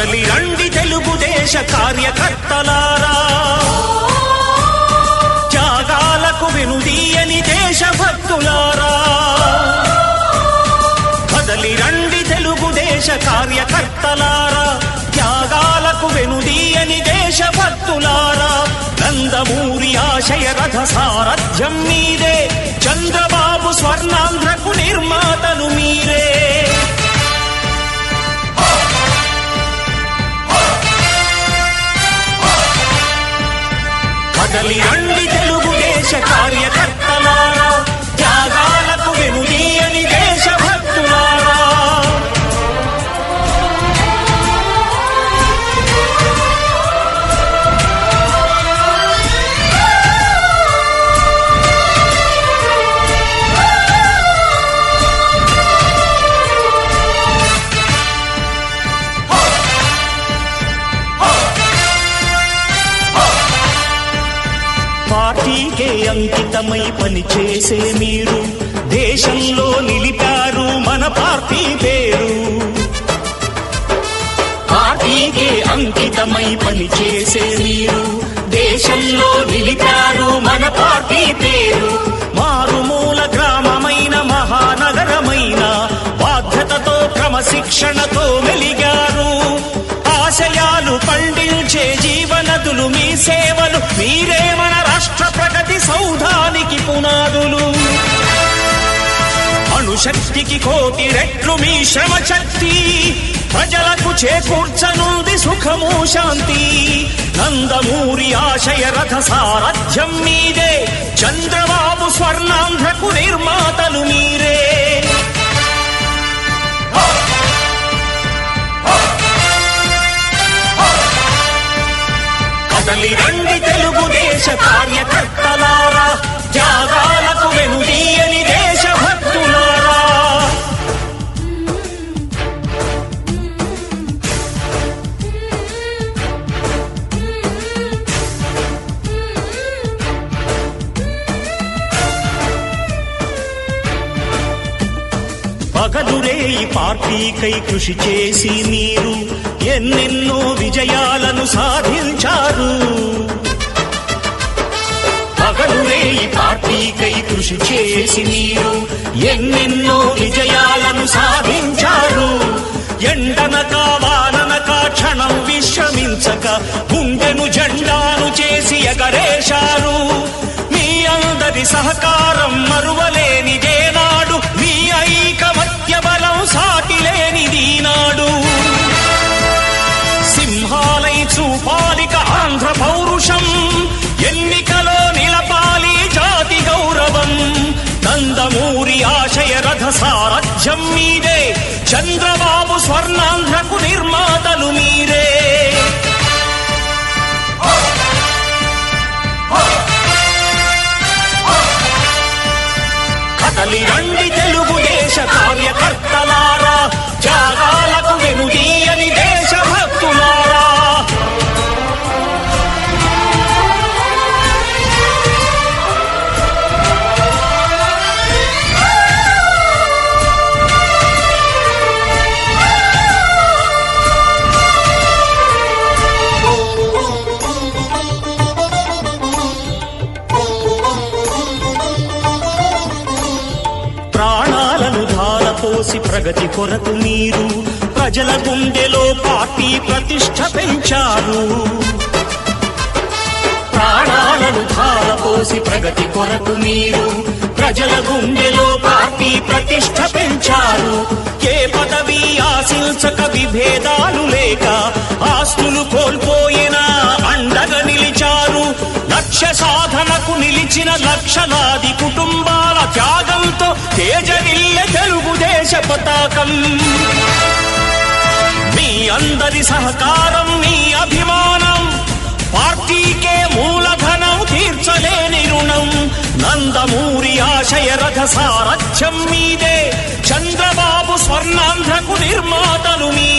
కదలి రండి తెలుగుదేశ కార్యకర్తలారా, త్యాగాలకు వెనుదీయని దేశభక్తులారా. కదలి రండి తెలుగుదేశ కార్యకర్తలారా, త్యాగాలకు వెనుదీయని దేశభక్తులారా. నందమూరి ఆశయ రథ సారథ్యం మీరే, చంద్రబాబు స్వర్ణాంధ్రకు నిర్మాతలు మీరే. కదలి రండి తెలుగుదేశ కార్యకర్తలారా, త్యాగాలకు వెనుదీయని దేశభక్తులారా. పార్టీకే అంకితమై పనిచేసే మీరు దేశంలో నిలిపారు మన పార్టీ పేరు. పార్టీకే అంకితమై పనిచేసే మీరు దేశంలో నిలిపారు మన పార్టీ పేరు. మారుమూల గ్రామమైన మహానగరమైన బాధ్యతతో క్రమశిక్షణతో వెలిగారు. ఆశయాలు పండించే జీవనదులు మీ సేవలు, మీరే మన రాష్ట్ర ప్రగతి సౌధానికి పునాదులు. అణుశక్తికి కోటి రెట్లు మీ శ్రమ శక్తి, ప్రజలకు చేకూర్చనుంది సుఖము శాంతి. నందమూరి ఆశయ రథ సారథ్యం మీదే, చంద్రబాబు స్వర్ణాంధ్రకు నిర్మాతలు మీరే. కదలి రండి తెలుగుదేశ కార్యకర్తలారా, త్యాగాలకు వెనుదీయని దేశభక్తులారా. పగలురే ఈ పార్టీకై కృషి చేసి మీరు ఎన్నెన్నో విజయాలను సాధించారు. పగలురే ఈ పార్టీకై కృషి చేసి మీరు ఎన్నెన్నో విజయాలను సాధించారు. ఎండనక వాననక క్షణం విశ్రమించక గుండెను జెండాను చేసి ఎగరేశారు. మీ అందరి సహకారం మరువలేనిదేనాడు, మీ ఐకమత్య బలం సాటిలేనిదీనాడు. సింహాలై చూపాలిక ఆంధ్ర పౌరుషం, ఎన్నికలో నిలపాలి జాతి గౌరవం. నందమూరి ఆశయ రథ సారథ్యం మీదే, చంద్రబాబు స్వర్ణాంధ్రకు నిర్మాతలు మీరే. కదలి రండి తెలుగుదేశ కార్యకర్తలారా, త్యాగాలకు వెనుదీయని దేశభక్తులారా. ప్రాణాలను ధారపోసి ప్రగతి కొరకు మీరు ప్రజల గుండెలో పార్టీ ప్రతిష్ఠ పెంచారు. ప్రాణాలను ధారపోసి ప్రగతి కొరకు మీరు ప్రజల గుండెలో పార్టీ ప్రతిష్ఠ పెంచారు. ఏ పదవి ఆశించక విభేదాలు లేక ఆస్తులు కోల్పోయినా అండగా నిలిచారు. లక్ష్య సాధనకు నిలిచిన లక్షలాది కుటుంబాల త్యాగంతో తేజరిల్లె తెలుగుదేశ పతాకం. మీ అందరి సహకారం, మీ అభిమానం పార్టీకే మూలధనం, తీర్చలేని రుణం. నందమూరి ఆశయ రథ సారథ్యం మీదే, చంద్రబాబు స్వర్ణాంధ్రకు నిర్మాతలు మీ